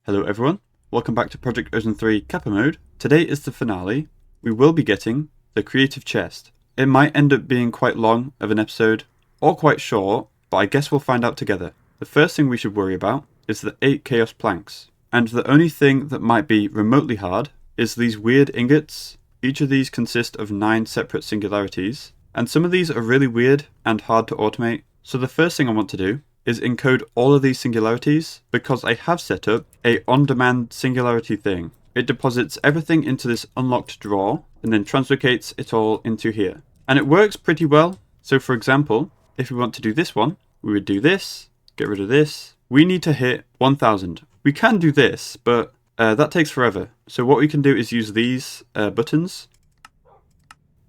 Hello everyone, welcome back to Project Ozone 3 Kappa mode. Today is the finale. We will be getting the creative chest. It might end up being quite long of an episode, or quite short, but I guess we'll find out together. The first thing we should worry about is the 8 chaos planks. And the only thing that might be remotely hard is these weird ingots. Each of these consist of 9 separate singularities, and some of these are really weird and hard to automate. So the first thing I want to do is encode all of these singularities because I have set up a on-demand singularity thing. It deposits everything into this unlocked drawer and then translocates it all into here. And it works pretty well. So for example, if we want to do this one, we would do this, get rid of this. We need to hit 1000. We can do this, but that takes forever. So what we can do is use these buttons.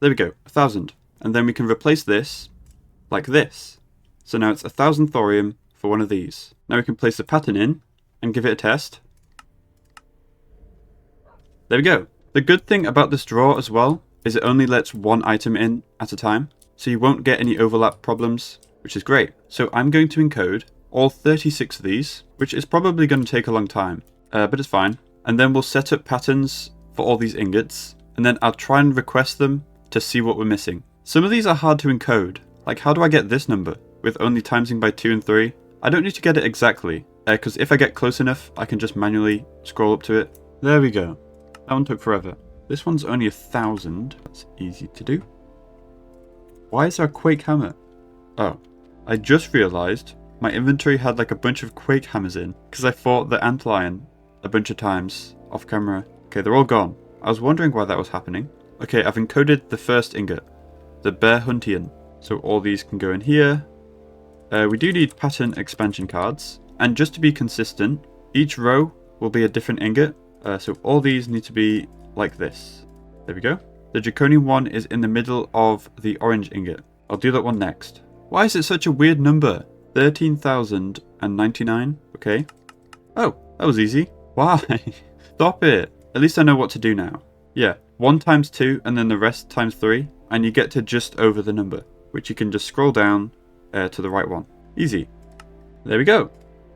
There we go, 1000. And then we can replace this like this. So now it's 1000 thorium for one of these. Now we can place the pattern in and give it a test. There we go. The good thing about this drawer as well is it only lets one item in at a time. So you won't get any overlap problems, which is great. So I'm going to encode all 36 of these, which is probably going to take a long time, but it's fine. And then we'll set up patterns for all these ingots, and then I'll try and request them to see what we're missing. Some of these are hard to encode. Like, how do I get this number with only timesing by 2 and 3? I don't need to get it exactly, because if I get close enough, I can just manually scroll up to it. There we go. That one took forever. This one's only 1000. That's easy to do. Why is there a quake hammer? Oh, I just realized my inventory had like a bunch of quake hammers in, because I fought the antlion a bunch of times off camera. Okay, they're all gone. I was wondering why that was happening. Okay, I've encoded the first ingot, the bear huntian. So all these can go in here. We do need pattern expansion cards. And just to be consistent, each row will be a different ingot. So all these need to be like this. There we go. The draconium one is in the middle of the orange ingot. I'll do that one next. Why is it such a weird number? 13,099. Okay. Oh, that was easy. Why? Stop it. At least I know what to do now. Yeah, 1 times 2 and then the rest times 3. And you get to just over the number, which you can just scroll down to the right one. Easy. There we go.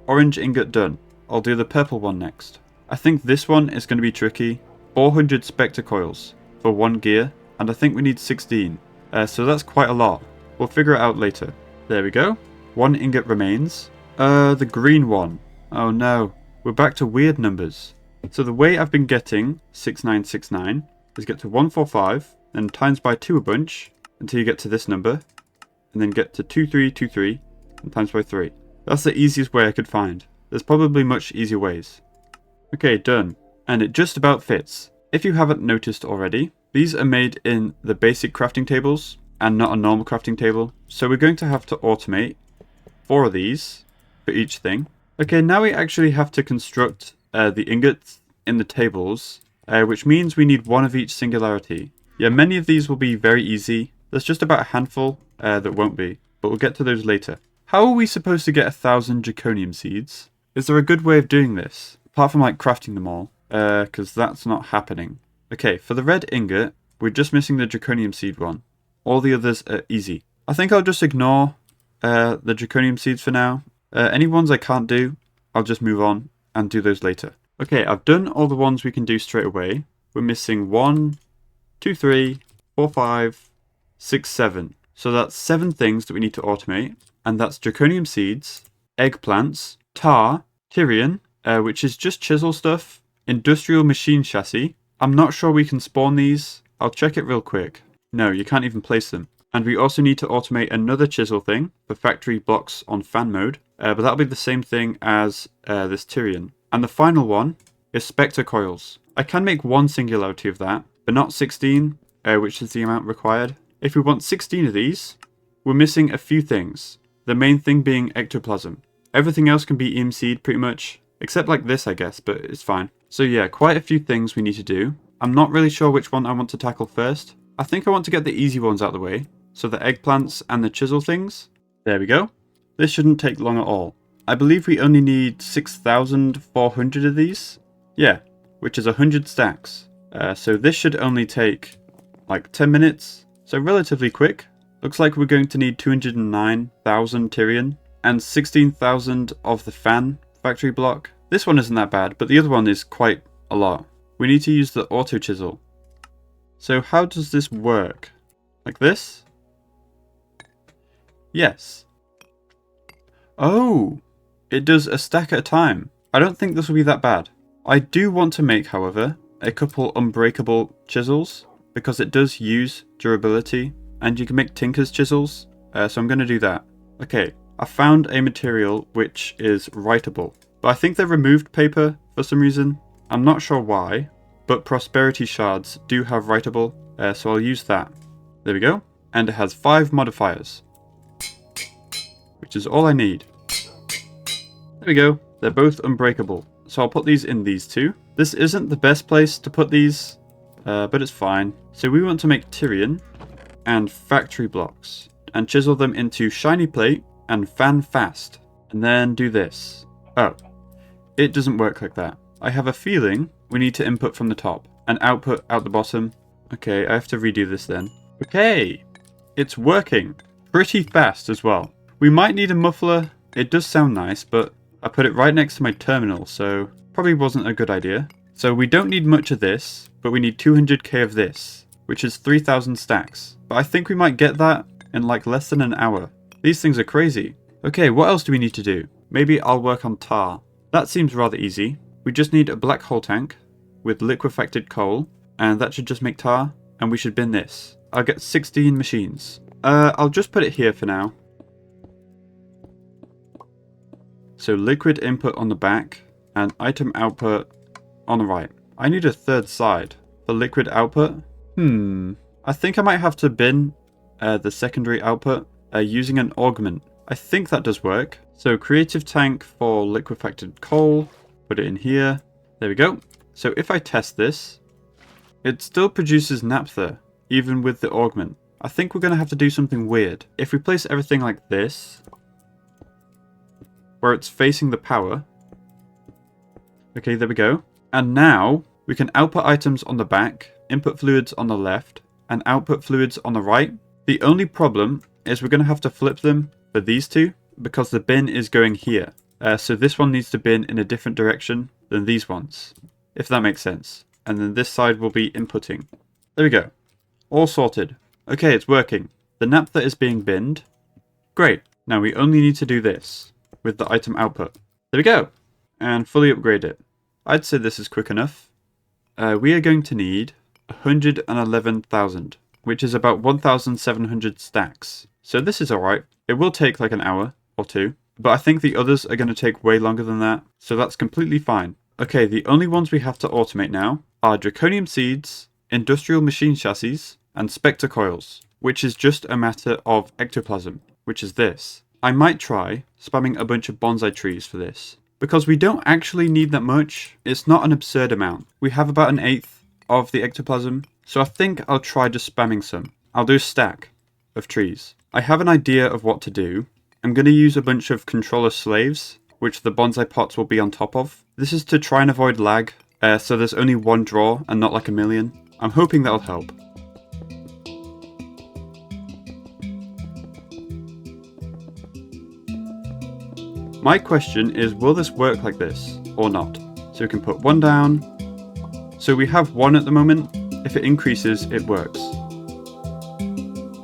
Orange ingot done. I'll do the purple one next. I think this one is going to be tricky. 400 spectre coils for 1 gear, and I think we need 16. So that's quite a lot. We'll figure it out later. There we go. 1 ingot remains. The green one. Oh no. We're back to weird numbers. So the way I've been getting 6969 is get to 145, then times by 2 a bunch until you get to this number, and then get to 2323 and times by 3. That's the easiest way I could find. There's probably much easier ways. Okay, done. And it just about fits. If you haven't noticed already, these are made in the basic crafting tables and not a normal crafting table. So we're going to have to automate 4 of these for each thing. Okay, now we actually have to construct the ingots in the tables, which means we need 1 of each singularity. Yeah, many of these will be very easy. There's just about a handful that won't be, but we'll get to those later. How are we supposed to get 1000 draconium seeds? Is there a good way of doing this? Apart from like crafting them all, because that's not happening. Okay, for the red ingot, we're just missing the draconium seed one. All the others are easy. I think I'll just ignore the draconium seeds for now. Any ones I can't do, I'll just move on and do those later. Okay, I've done all the ones we can do straight away. We're missing 1, 2, 3, 4, 5, 6, 7. So that's 7 things that we need to automate. And that's draconium seeds, eggplants, tar, Tyrian, which is just chisel stuff, industrial machine chassis. I'm not sure we can spawn these. I'll check it real quick. No, you can't even place them. And we also need to automate another chisel thing for factory blocks on fan mode. But that'll be the same thing as this Tyrian. And the final one is spectre coils. I can make 1 singularity of that, but not 16, which is the amount required. If we want 16 of these, we're missing a few things. The main thing being ectoplasm. Everything else can be EMC'd pretty much, except like this I guess, but it's fine. So yeah, quite a few things we need to do. I'm not really sure which one I want to tackle first. I think I want to get the easy ones out of the way. So the eggplants and the chisel things. There we go. This shouldn't take long at all. I believe we only need 6,400 of these. Yeah, which is 100 stacks. So this should only take like 10 minutes. So relatively quick. Looks like we're going to need 209,000 Tyrian and 16,000 of the fan factory block. This one isn't that bad, but the other one is quite a lot. We need to use the auto chisel. So how does this work? Like this? Yes. Oh, it does a stack at a time. I don't think this will be that bad. I do want to make, however, a couple unbreakable chisels because it does use durability and you can make tinker's chisels. So I'm going to do that. Okay, I found a material which is writable, but I think they removed paper for some reason. I'm not sure why, but prosperity shards do have writable, so I'll use that. There we go. And it has 5 modifiers, which is all I need. There we go. They're both unbreakable. So I'll put these in these two. This isn't the best place to put these, but it's fine. So we want to make Tyrian and factory blocks and chisel them into shiny plate and fan fast. And then do this. Oh, it doesn't work like that. I have a feeling we need to input from the top and output out the bottom. Okay, I have to redo this then. Okay, it's working pretty fast as well. We might need a muffler. It does sound nice, but I put it right next to my terminal, so probably wasn't a good idea. So we don't need much of this, but we need 200k of this, which is 3,000 stacks. But I think we might get that in like less than an hour. These things are crazy. Okay, what else do we need to do? Maybe I'll work on tar. That seems rather easy. We just need a black hole tank with liquefied coal, and that should just make tar, and we should bin this. I'll get 16 machines. I'll just put it here for now. So liquid input on the back and item output on the right. I need a third side for liquid output. I think I might have to bin the secondary output using an augment. I think that does work. So creative tank for liquefied coal. Put it in here. There we go. So if I test this, it still produces naphtha even with the augment. I think we're going to have to do something weird. If we place everything like this, where it's facing the power. Okay, there we go. And now we can output items on the back, input fluids on the left, and output fluids on the right. The only problem is we're going to have to flip them for these two because the bin is going here. So this one needs to bin in a different direction than these ones, if that makes sense. And then this side will be inputting. There we go. All sorted. Okay, it's working. The naphtha is being binned. Great. Now we only need to do this with the item output. There we go. And fully upgrade it. I'd say this is quick enough. We are going to need 111,000, which is about 1,700 stacks. So this is alright. It will take like an hour or two, but I think the others are going to take way longer than that, so that's completely fine. Okay, the only ones we have to automate now are draconium seeds, industrial machine chassis, and spectre coils, which is just a matter of ectoplasm, which is this. I might try spamming a bunch of bonsai trees for this, because we don't actually need that much. It's not an absurd amount. We have about 1/8 of the ectoplasm, so I think I'll try just spamming some. I'll do a stack of trees. I have an idea of what to do. I'm going to use a bunch of controller slaves, which the bonsai pots will be on top of. This is to try and avoid lag, so there's only one draw and not like a million. I'm hoping that'll help. My question is, will this work like this or not? So we can put one down. So we have one at the moment. If it increases, it works.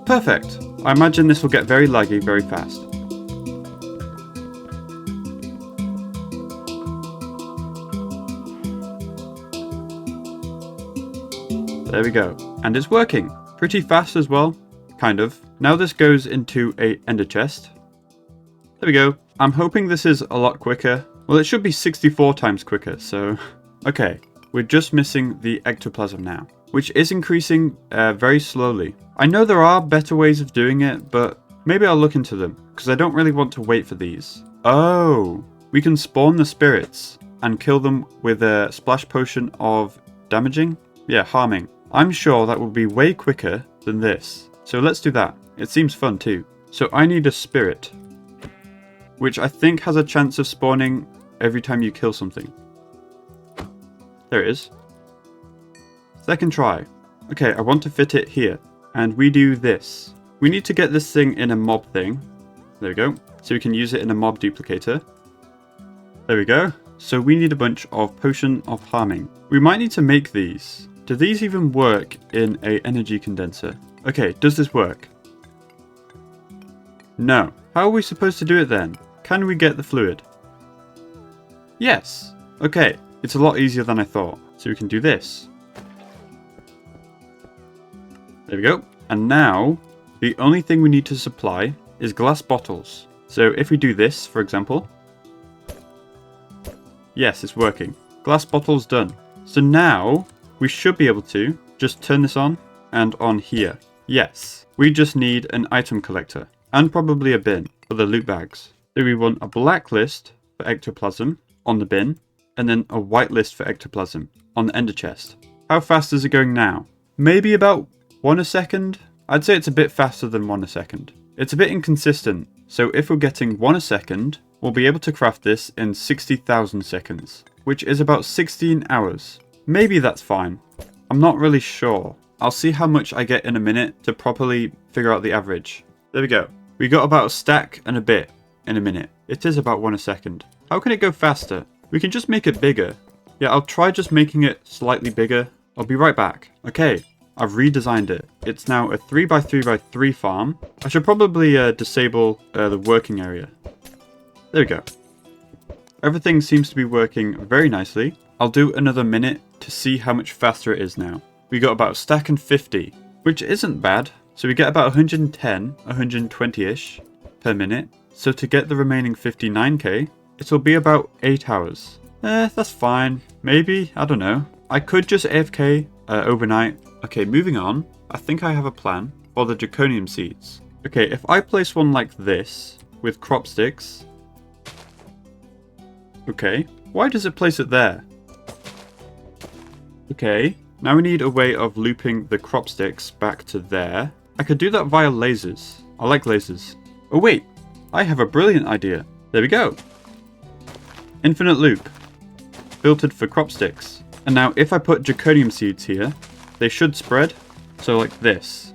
Perfect. I imagine this will get very laggy very fast. There we go. And it's working. Pretty fast as well. Kind of. Now this goes into a ender chest. There we go. I'm hoping this is a lot quicker. Well, it should be 64 times quicker, so... Okay, we're just missing the ectoplasm now, which is increasing very slowly. I know there are better ways of doing it, but maybe I'll look into them, because I don't really want to wait for these. Oh, we can spawn the spirits and kill them with a splash potion of damaging? Yeah, harming. I'm sure that will be way quicker than this. So let's do that. It seems fun too. So I need a spirit, which I think has a chance of spawning every time you kill something. There it is. Second try. Okay, I want to fit it here. And we do this. We need to get this thing in a mob thing. There we go. So we can use it in a mob duplicator. There we go. so we need a bunch of potion of harming. We might need to make these. Do these even work in a energy condenser? Okay, does this work? No. How are we supposed to do it then? Can we get the fluid? Yes. Okay, it's a lot easier than I thought. So we can do this. There we go. And now, the only thing we need to supply is glass bottles. So if we do this, for example. Yes, it's working. Glass bottles done. So now, we should be able to just turn this on and on here. Yes, we just need an item collector and probably a bin for the loot bags. So we want a black list for ectoplasm on the bin and then a white list for ectoplasm on the ender chest. How fast is it going now? Maybe about 1 a second? I'd say it's a bit faster than 1 a second. It's a bit inconsistent, so if we're getting 1 a second, we'll be able to craft this in 60,000 seconds, which is about 16 hours. Maybe that's fine. I'm not really sure. I'll see how much I get in a minute to properly figure out the average. There we go. We got about a stack and a bit in a minute. It is about 1 a second. How can it go faster? We can just make it bigger. Yeah, I'll try just making it slightly bigger. I'll be right back. Okay, I've redesigned it. It's now a 3x3x3 farm. I should probably disable the working area. There we go. Everything seems to be working very nicely. I'll do another minute to see how much faster it is now. We got about a stack and 50, which isn't bad. So we get about 110, 120-ish per minute. So to get the remaining 59k, it'll be about 8 hours. That's fine. Maybe, I don't know. I could just AFK overnight. Okay, moving on. I think I have a plan for the draconium seeds. Okay, if I place one like this with crop sticks. Okay, why does it place it there? Okay, now we need a way of looping the crop sticks back to there. I could do that via lasers. I like lasers. Oh wait, I have a brilliant idea. There we go. Infinite loop. Filtered for crop sticks. And now if I put draconium seeds here, they should spread. So like this.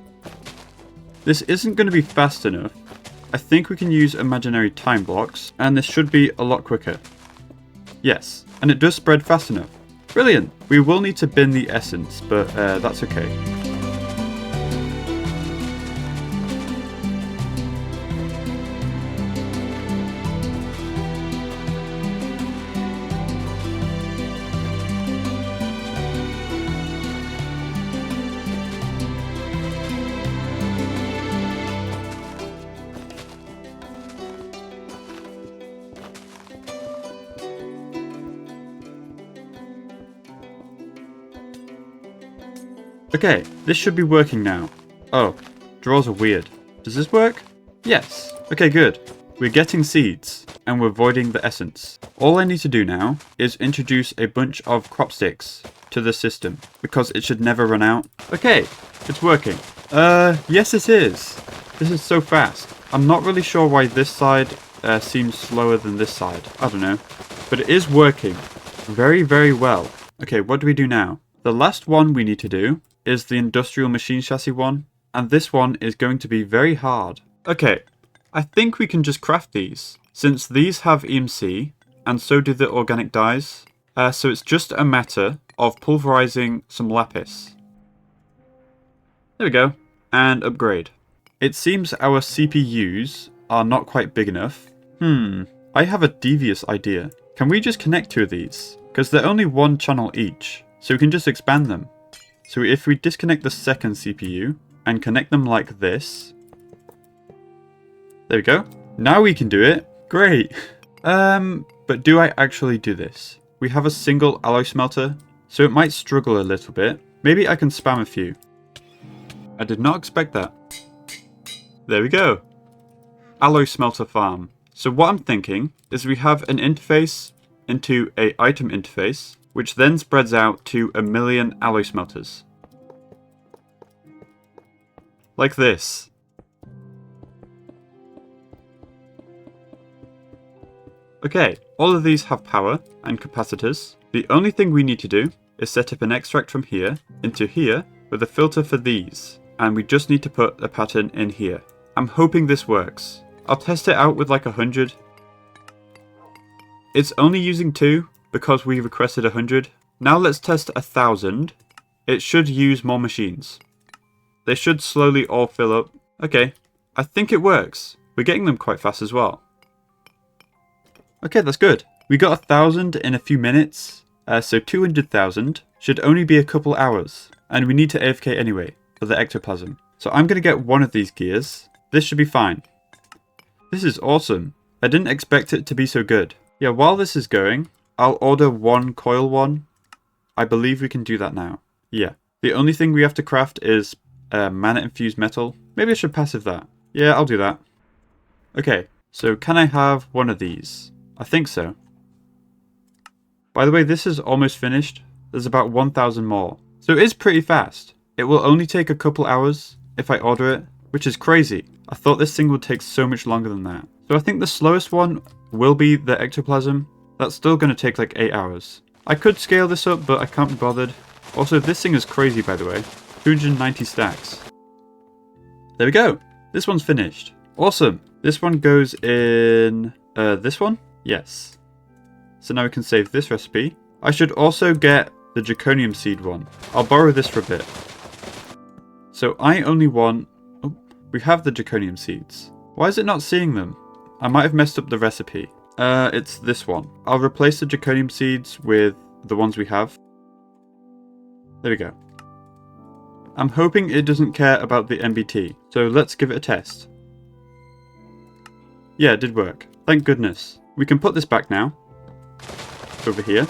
This isn't going to be fast enough. I think we can use imaginary time blocks, and this should be a lot quicker. Yes, and it does spread fast enough. Brilliant! We will need to bin the essence, but that's okay. Okay, this should be working now. Oh, draws are weird. Does this work? Yes. Okay, good. We're getting seeds, and we're voiding the essence. All I need to do now is introduce a bunch of crop sticks to the system, because it should never run out. Okay, it's working. Yes it is. This is so fast. I'm not really sure why this side seems slower than this side. I don't know. But it is working very, very well. Okay, what do we do now? The last one we need to do is the industrial machine chassis one, and this one is going to be very hard. Okay, I think we can just craft these, since these have EMC, and so do the organic dyes, so it's just a matter of pulverizing some lapis. There we go, and upgrade. It seems our CPUs are not quite big enough. I have a devious idea. Can we just connect two of these? Because they're only one channel each, so we can just expand them. So if we disconnect the second CPU and connect them like this. There we go. Now we can do it. Great. But do I actually do this? We have a single alloy smelter, so it might struggle a little bit. Maybe I can spam a few. I did not expect that. There we go. Alloy smelter farm. So what I'm thinking is we have an interface into a item interface, which then spreads out to 1,000,000 alloy smelters. Like this. Okay, all of these have power and capacitors. The only thing we need to do is set up an extract from here into here with a filter for these. And we just need to put a pattern in here. I'm hoping this works. I'll test it out with like 100. It's only using 2, because we requested 100. Now let's test 1,000. It should use more machines. They should slowly all fill up. Okay, I think it works. We're getting them quite fast as well. Okay, that's good. We got 1,000 in a few minutes. So 200,000 should only be a couple hours. And we need to AFK anyway for the ectoplasm. So I'm going to get one of these gears. This should be fine. This is awesome. I didn't expect it to be so good. Yeah, while this is going, I'll order one coil one. I believe we can do that now. Yeah. The only thing we have to craft is mana-infused metal. Maybe I should passive that. Yeah, I'll do that. Okay, so can I have one of these? I think so. By the way, this is almost finished. There's about 1,000 more. So it is pretty fast. It will only take a couple hours if I order it, which is crazy. I thought this thing would take so much longer than that. So I think the slowest one will be the ectoplasm. That's still going to take like 8 hours. I could scale this up, but I can't be bothered. Also, this thing is crazy, by the way. 290 stacks. There we go. This one's finished. Awesome. This one goes in... this one? Yes. So now we can save this recipe. I should also get the draconium seed one. I'll borrow this for a bit. So I only want... Oh, we have the draconium seeds. Why is it not seeing them? I might have messed up the recipe. It's this one. I'll replace the draconium seeds with the ones we have. There we go. I'm hoping it doesn't care about the MBT. So let's give it a test. Yeah, it did work. Thank goodness. We can put this back now. Over here.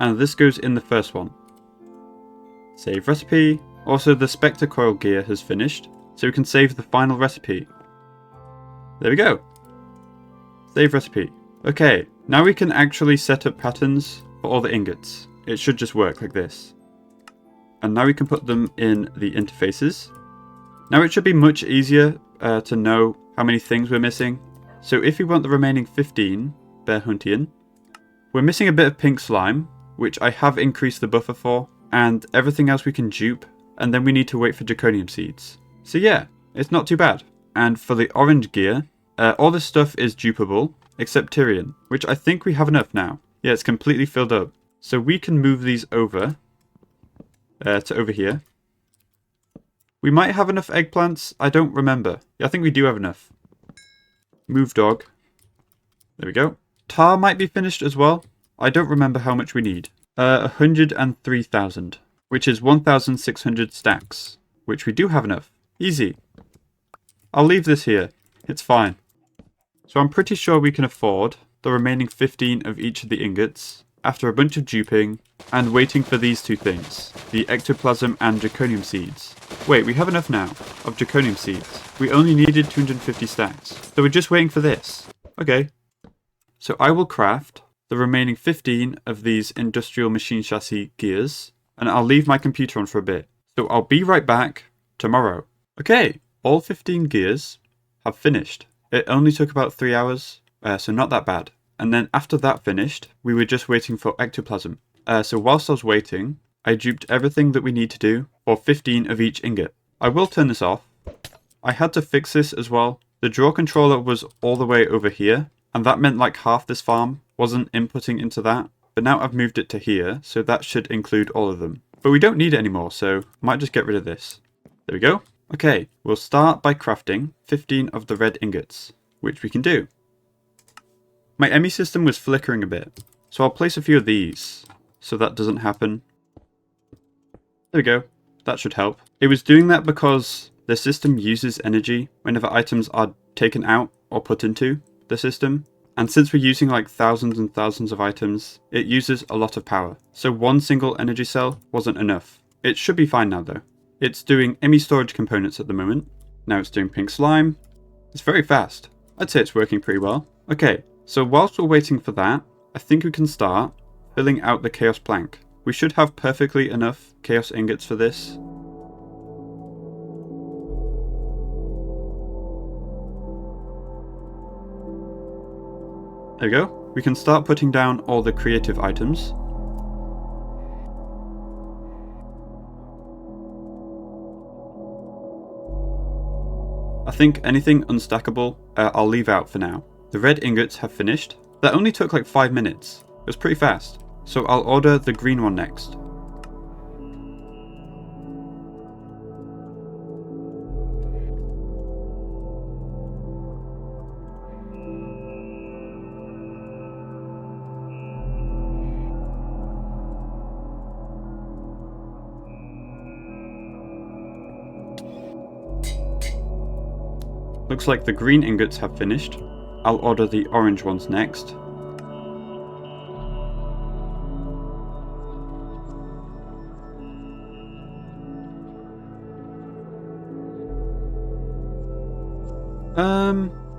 And this goes in the first one. Save recipe. Also, the Spectre coil gear has finished. So we can save the final recipe. There we go. Save recipe. Okay, now we can actually set up patterns for all the ingots. It should just work like this. And now we can put them in the interfaces. Now it should be much easier to know how many things we're missing. So if we want the remaining 15 Bear Huntian, we're missing a bit of pink slime, which I have increased the buffer for, and everything else we can dupe, and then we need to wait for draconium seeds. So yeah, it's not too bad. And for the orange gear, all this stuff is dupeable, except Tyrian, which I think we have enough now. Yeah, it's completely filled up. So we can move these over to over here. We might have enough eggplants. I don't remember. Yeah, I think we do have enough. Move dog. There we go. Tar might be finished as well. I don't remember how much we need. 103,000, which is 1,600 stacks, which we do have enough. Easy. I'll leave this here. It's fine. So I'm pretty sure we can afford the remaining 15 of each of the ingots after a bunch of duping and waiting for these two things, the ectoplasm and draconium seeds. Wait, we have enough now of draconium seeds. We only needed 250 stacks. So we're just waiting for this. Okay. So I will craft the remaining 15 of these industrial machine chassis gears, and I'll leave my computer on for a bit. So I'll be right back tomorrow. Okay, all 15 gears have finished. It only took about 3 hours, so not that bad. And then after that finished, we were just waiting for ectoplasm. So whilst I was waiting, I duped everything that we need to do for 15 of each ingot. I will turn this off. I had to fix this as well. The draw controller was all the way over here, and that meant like half this farm wasn't inputting into that. But now I've moved it to here, so that should include all of them. But we don't need it anymore, so I might just get rid of this. There we go. Okay, we'll start by crafting 15 of the red ingots, which we can do. My ME system was flickering a bit, so I'll place a few of these, so that doesn't happen. There we go. That should help. It was doing that because the system uses energy whenever items are taken out or put into the system. And since we're using like thousands and thousands of items, it uses a lot of power. So one single energy cell wasn't enough. It should be fine now though. It's doing ME storage components at the moment. Now it's doing pink slime. It's very fast. I'd say it's working pretty well. Okay, so whilst we're waiting for that, I think we can start filling out the chaos plank. We should have perfectly enough chaos ingots for this. There we go. We can start putting down all the creative items. I think anything unstackable I'll leave out for now. The red ingots have finished. That only took like 5 minutes. It was pretty fast. so I'll order the green one next. Looks like the green ingots have finished. I'll order the orange ones next.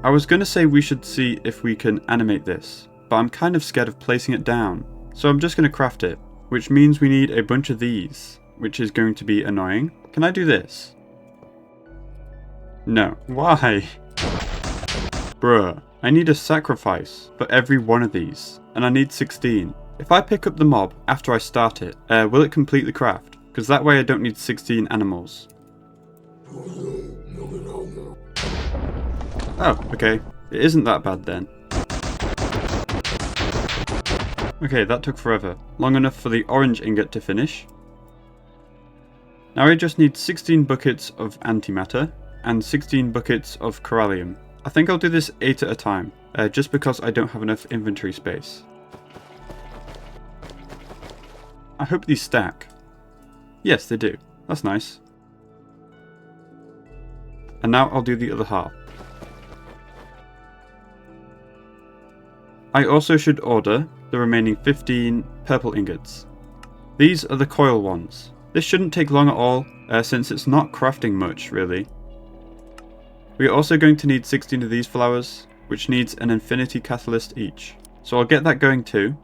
I was gonna say we should see if we can animate this, but I'm kind of scared of placing it down, so I'm just gonna craft it, which means we need a bunch of these, which is going to be annoying. Can I do this? No. Why? Bruh. I need a sacrifice for every one of these, and I need 16. If I pick up the mob after I start it, will it complete the craft? Because that way I don't need 16 animals. Oh, okay. It isn't that bad then. Okay, that took forever. Long enough for the orange ingot to finish. Now I just need 16 buckets of antimatter and 16 buckets of corallium. I think I'll do this 8 at a time, just because I don't have enough inventory space. I hope these stack. Yes, they do. That's nice. And now I'll do the other half. I also should order the remaining 15 purple ingots. These are the coil ones. This shouldn't take long at all, since it's not crafting much, really. We are also going to need 16 of these flowers, which needs an infinity catalyst each. So I'll get that going too.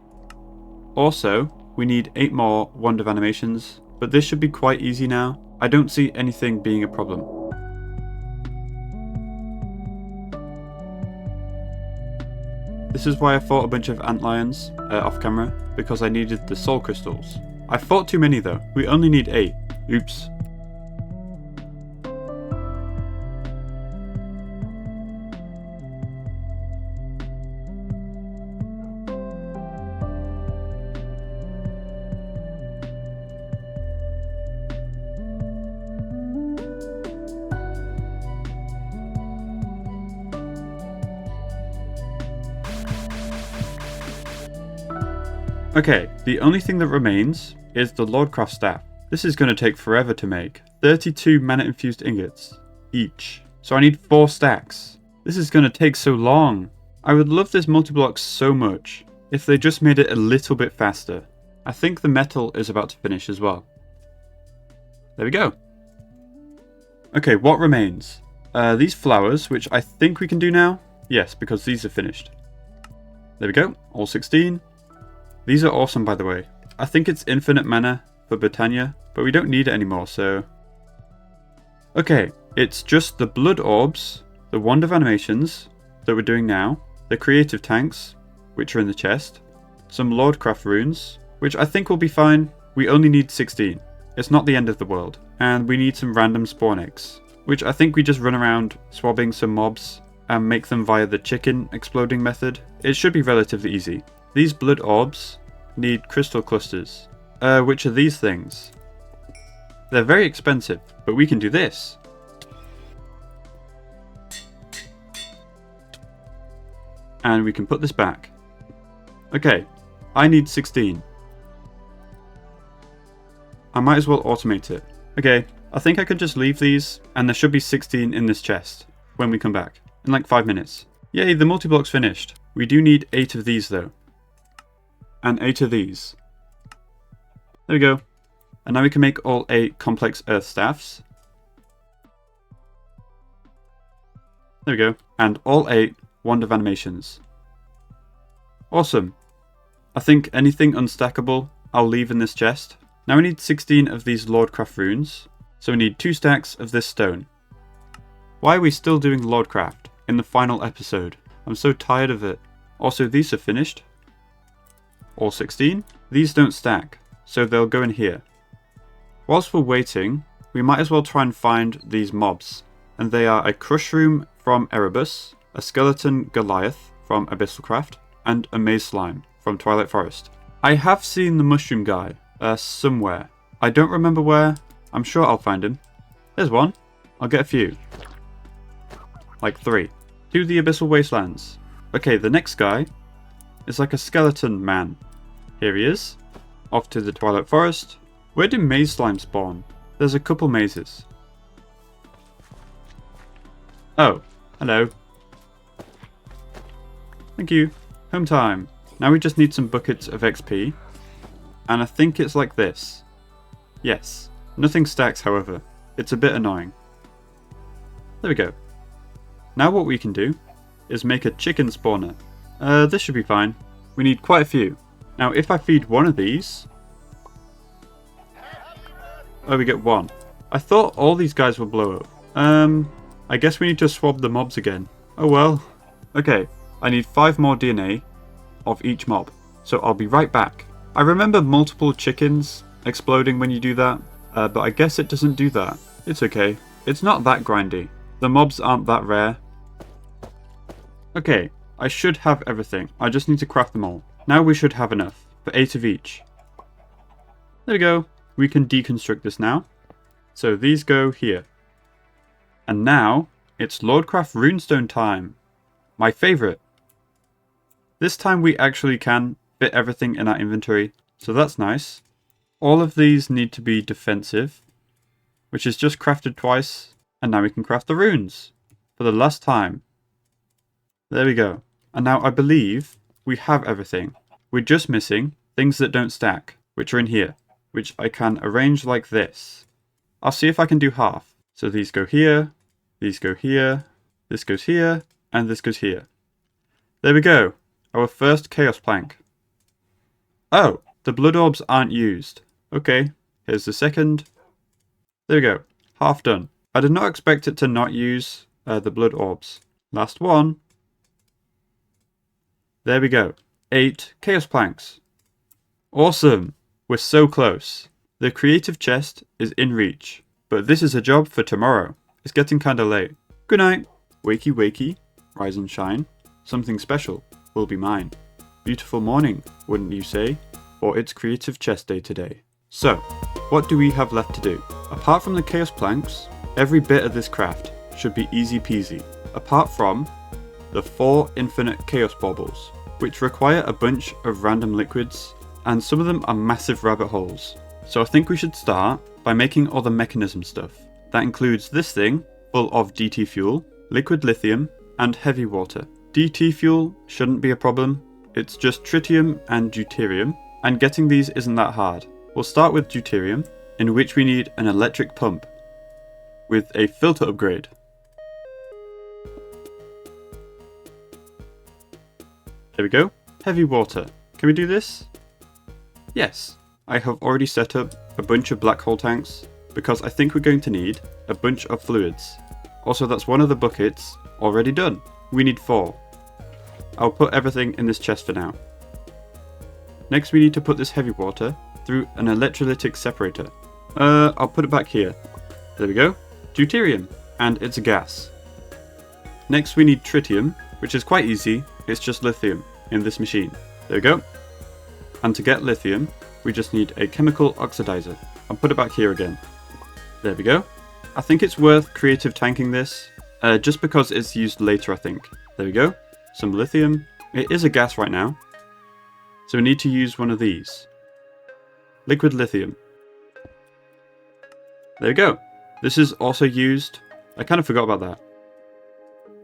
Also, we need 8 more wand of animations, but this should be quite easy now. I don't see anything being a problem. This is why I fought a bunch of antlions off camera, because I needed the soul crystals. I fought too many though, we only need 8. Oops. Okay, the only thing that remains is the Lordcraft staff. This is going to take forever to make. 32 mana infused ingots each. So I need 4 stacks. This is going to take so long. I would love this multi-block so much if they just made it a little bit faster. I think the metal is about to finish as well. There we go. Okay, what remains? These flowers, which I think we can do now. Yes, because these are finished. There we go, all 16. These are awesome, by the way. I think it's infinite mana for Britannia, but we don't need it anymore, so... Okay, it's just the blood orbs, the wand of animations that we're doing now, the creative tanks, which are in the chest, some Lordcraft runes, which I think will be fine. We only need 16. It's not the end of the world. And we need some random spawn eggs, which I think we just run around swabbing some mobs and make them via the chicken exploding method. It should be relatively easy. These blood orbs need crystal clusters, which are these things. They're very expensive, but we can do this. And we can put this back. Okay, I need 16. I might as well automate it. Okay, I think I could just leave these, and there should be 16 in this chest when we come back, in like 5 minutes. Yay, the multi-block's finished. We do need 8 of these though. And 8 of these. There we go. And now we can make all 8 complex earth staffs. There we go. And all 8 wand of animations. Awesome. I think anything unstackable I'll leave in this chest. Now we need 16 of these Lordcraft runes. So we need 2 stacks of this stone. Why are we still doing Lordcraft in the final episode? I'm so tired of it. Also, these are finished. All 16. These don't stack, so they'll go in here. Whilst we're waiting, we might as well try and find these mobs. And they are a Crushroom from Erebus, a Skeleton Goliath from Abyssalcraft, and a Maze Slime from Twilight Forest. I have seen the mushroom guy, somewhere. I don't remember where. I'm sure I'll find him. There's one. I'll get a few. Like 3. To the Abyssal Wastelands. Okay, the next guy is like a skeleton man. Here he is. Off to the Twilight Forest. Where do maze slime spawn? There's a couple mazes. Oh, hello. Thank you. Home time. Now we just need some buckets of XP. And I think it's like this. Yes. Nothing stacks, however. It's a bit annoying. There we go. Now what we can do is make a chicken spawner. This should be fine. We need quite a few. Now if I feed one of these... Oh, we get 1. I thought all these guys would blow up. I guess we need to swab the mobs again. Oh well. Okay, I need 5 more DNA of each mob. So I'll be right back. I remember multiple chickens exploding when you do that. But I guess it doesn't do that. It's okay. It's not that grindy. The mobs aren't that rare. Okay, I should have everything. I just need to craft them all. Now we should have enough for 8 of each. There we go. We can deconstruct this now. So these go here. And now it's Lordcraft Runestone time. My favourite. This time we actually can fit everything in our inventory. So that's nice. All of these need to be defensive, which is just crafted twice. And now we can craft the runes for the last time. There we go. And now I believe we have everything. We're just missing things that don't stack, which are in here, which I can arrange like this. I'll see if I can do half. So these go here, these go here, this goes here, and this goes here. There we go. Our first chaos plank. Oh, the blood orbs aren't used. Okay, here's the second. There we go. Half done. I did not expect it to not use the blood orbs. Last one. There we go. 8 chaos planks. Awesome. We're so close. The creative chest is in reach. But this is a job for tomorrow. It's getting kinda late. Good night. Wakey wakey. Rise and shine. Something special will be mine. Beautiful morning, wouldn't you say? Or it's creative chest day today. So, what do we have left to do? Apart from the chaos planks, every bit of this craft should be easy peasy. Apart from the 4 infinite chaos baubles, which require a bunch of random liquids, and some of them are massive rabbit holes. So I think we should start by making all the mechanism stuff. That includes this thing, full of DT fuel, liquid lithium, and heavy water. DT fuel shouldn't be a problem. It's just tritium and deuterium, and getting these isn't that hard. We'll start with deuterium, in which we need an electric pump with a filter upgrade. There we go. Heavy water. Can we do this? Yes. I have already set up a bunch of black hole tanks because I think we're going to need a bunch of fluids. Also, that's one of the buckets already done. We need 4. I'll put everything in this chest for now. Next, we need to put this heavy water through an electrolytic separator. I'll put it back here. There we go. Deuterium. And it's a gas. Next, we need tritium, which is quite easy. It's just lithium in this machine. There we go. And to get lithium, we just need a chemical oxidizer. I'll put it back here again. There we go. I think it's worth creative tanking this, just because it's used later, I think. There we go. Some lithium. It is a gas right now, so we need to use one of these. Liquid lithium. There we go. This is also used. I kind of forgot about that.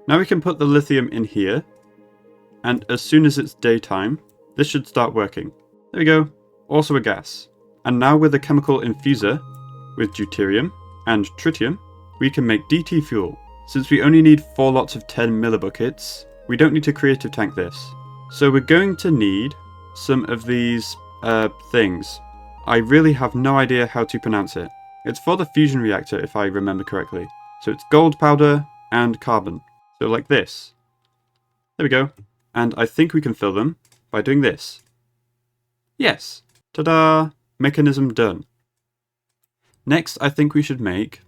Now we can put the lithium in here, and as soon as it's daytime, this should start working. There we go. Also a gas. And now with a chemical infuser, with deuterium and tritium, we can make DT fuel. Since we only need 4 lots of 10 millibuckets, we don't need to creative tank this. So we're going to need some of these things. I really have no idea how to pronounce it. It's for the fusion reactor if I remember correctly. So it's gold powder and carbon. So like this. There we go. And I think we can fill them by doing this. Yes. Ta-da! Mechanism done. Next, I think we should make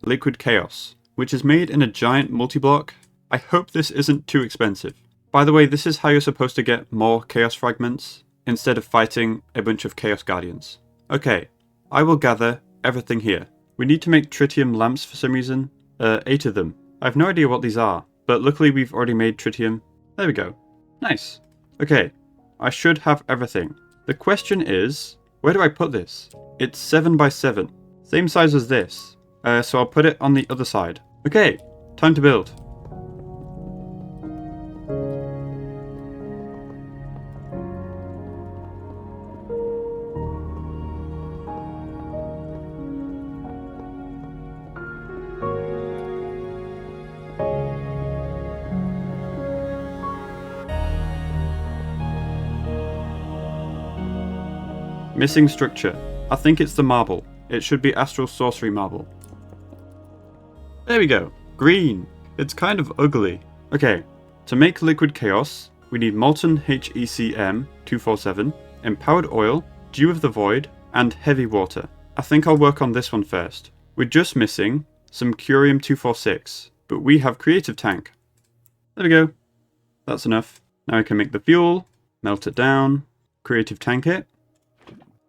liquid chaos, which is made in a giant multi-block. I hope this isn't too expensive. By the way, this is how you're supposed to get more chaos fragments instead of fighting a bunch of Chaos Guardians. Okay, I will gather everything here. We need to make tritium lamps for some reason. 8 of them. I have no idea what these are, but luckily we've already made tritium. There we go. Nice. Okay, I should have everything. The question is, where do I put this? It's 7 by 7. Same size as this. So I'll put it on the other side. Okay, time to build. Missing structure. I think it's the marble. It should be astral sorcery marble. There we go. Green. It's kind of ugly. Okay, to make liquid chaos, we need molten HECM 247, empowered oil, dew of the void, and heavy water. I think I'll work on this one first. We're just missing some curium 246, but we have creative tank. There we go. That's enough. Now I can make the fuel, melt it down, creative tank it.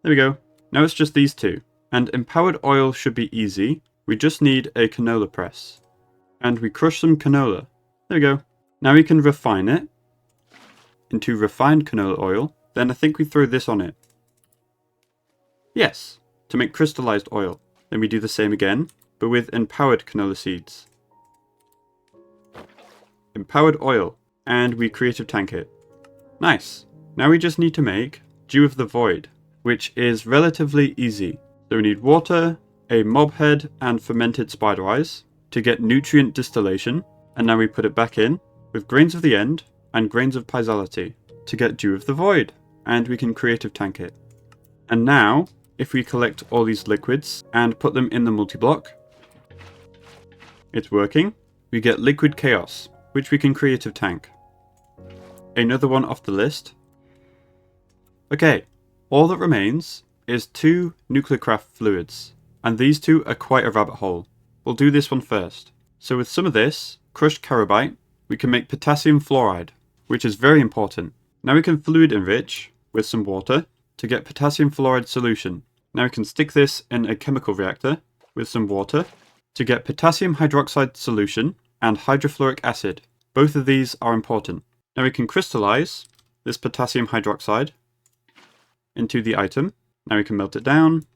There we go. Now it's just these two. And empowered oil should be easy. We just need a canola press. And we crush some canola. There we go. Now we can refine it into refined canola oil. Then I think we throw this on it. Yes, to make crystallized oil. Then we do the same again, but with empowered canola seeds. Empowered oil. And we creative tank it. Nice. Now we just need to make dew of the void, which is relatively easy. So we need water, a mob head, and fermented spider eyes to get nutrient distillation. And now we put it back in with grains of the end and grains of piezomality to get dew of the void. And we can creative tank it. And now, if we collect all these liquids and put them in the multi-block, it's working. We get liquid chaos, which we can creative tank. Another one off the list. Okay. All that remains is 2 nuclear craft fluids, and these two are quite a rabbit hole. We'll do this one first. So with some of this, crushed carabite, we can make potassium fluoride, which is very important. Now we can fluid enrich with some water to get potassium fluoride solution. Now we can stick this in a chemical reactor with some water to get potassium hydroxide solution and hydrofluoric acid. Both of these are important. Now we can crystallize this potassium hydroxide into the item. Now we can melt it down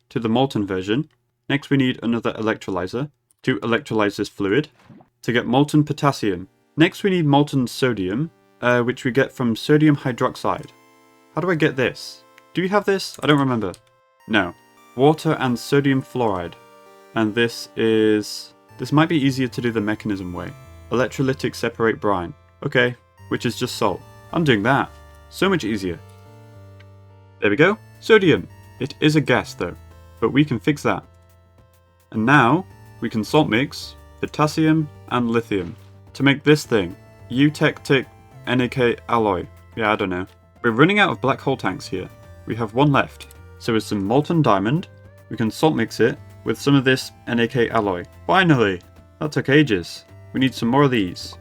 to the molten version. Next we need another electrolyzer to electrolyze this fluid to get molten potassium. Next we need molten sodium, which we get from sodium hydroxide. How do I get this? Do you have this? I don't remember. No. Water and sodium fluoride. And this might be easier to do the mechanism way. Electrolytic separate brine. Okay, which is just salt. I'm doing that. So much easier. There we go. Sodium. It is a gas though, but we can fix that. And now we can salt mix potassium and lithium to make this thing. Eutectic NAK alloy. Yeah, I don't know. We're running out of black hole tanks here. We have one left. So with some molten diamond, we can salt mix it with some of this NAK alloy. Finally! That took ages. We need some more of these.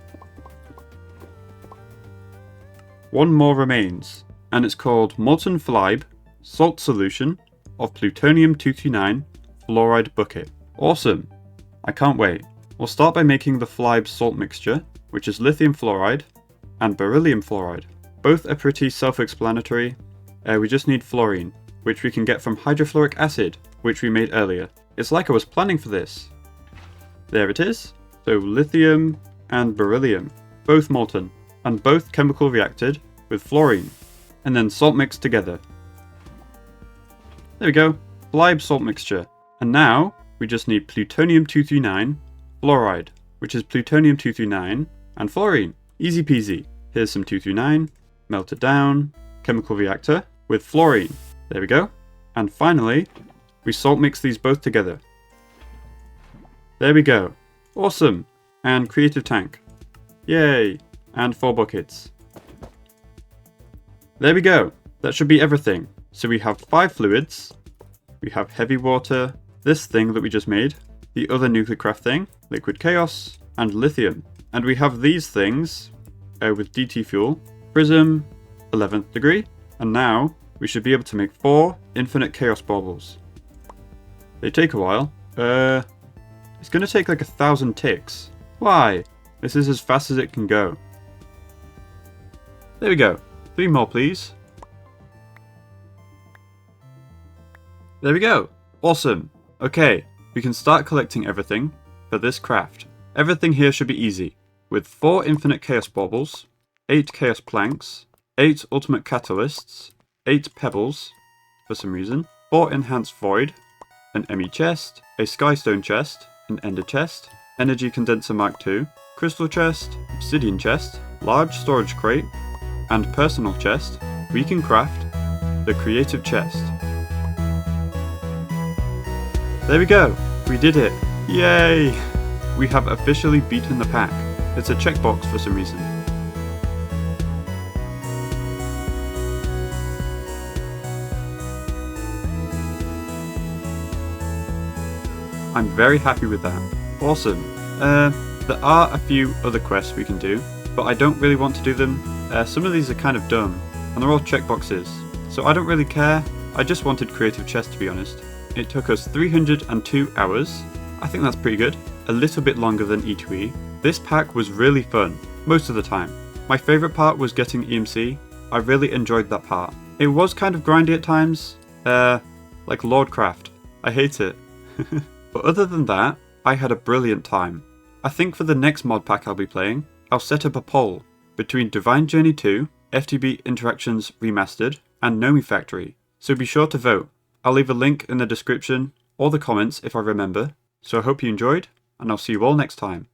One more remains, and it's called molten flibe salt solution of plutonium-229 fluoride bucket. Awesome! I can't wait. We'll start by making the flibe salt mixture, which is lithium fluoride and beryllium fluoride. Both are pretty self-explanatory. We just need fluorine, which we can get from hydrofluoric acid, which we made earlier. It's like I was planning for this. There it is. So lithium and beryllium, both molten, and both chemical reacted with fluorine, and then salt mixed together. There we go, flibe salt mixture. And now we just need plutonium-239 fluoride, which is plutonium-239 and fluorine. Easy peasy. Here's some 239, melt it down, chemical reactor with fluorine. There we go. And finally, we salt mix these both together. There we go. Awesome. And creative tank. Yay. And 4 buckets. There we go. That should be everything. So we have 5 fluids. We have heavy water, this thing that we just made, the other nuclear craft thing, liquid chaos, and lithium. And we have these things with DT fuel, prism, 11th degree, And now we should be able to make 4 infinite chaos baubles. They take a while. It's gonna take like 1,000 ticks. Why? This is as fast as it can go. There we go. 3 more, please. There we go. Awesome. Okay, we can start collecting everything for this craft. Everything here should be easy. With 4 infinite chaos baubles, 8 chaos planks, 8 ultimate catalysts, 8 pebbles, for some reason, 4 enhanced void, an ME chest, a skystone chest, an ender chest, energy condenser mark II, crystal chest, obsidian chest, large storage crate, and personal chest, we can craft the creative chest. There we go! We did it! Yay! We have officially beaten the pack. It's a checkbox for some reason. I'm very happy with that. Awesome. There are a few other quests we can do, but I don't really want to do them. Some of these are kind of dumb, and they're all checkboxes, so I don't really care. I just wanted creative chest, to be honest. It took us 302 hours. I think that's pretty good. A little bit longer than E2E. This pack was really fun, most of the time. My favourite part was getting EMC. I really enjoyed that part. It was kind of grindy at times, like Lordcraft. I hate it. But other than that, I had a brilliant time. I think for the next mod pack I'll be playing, I'll set up a poll between Divine Journey 2, FTB Interactions Remastered, and Nomi Factory, so be sure to vote. I'll leave a link in the description or the comments if I remember, so I hope you enjoyed, and I'll see you all next time.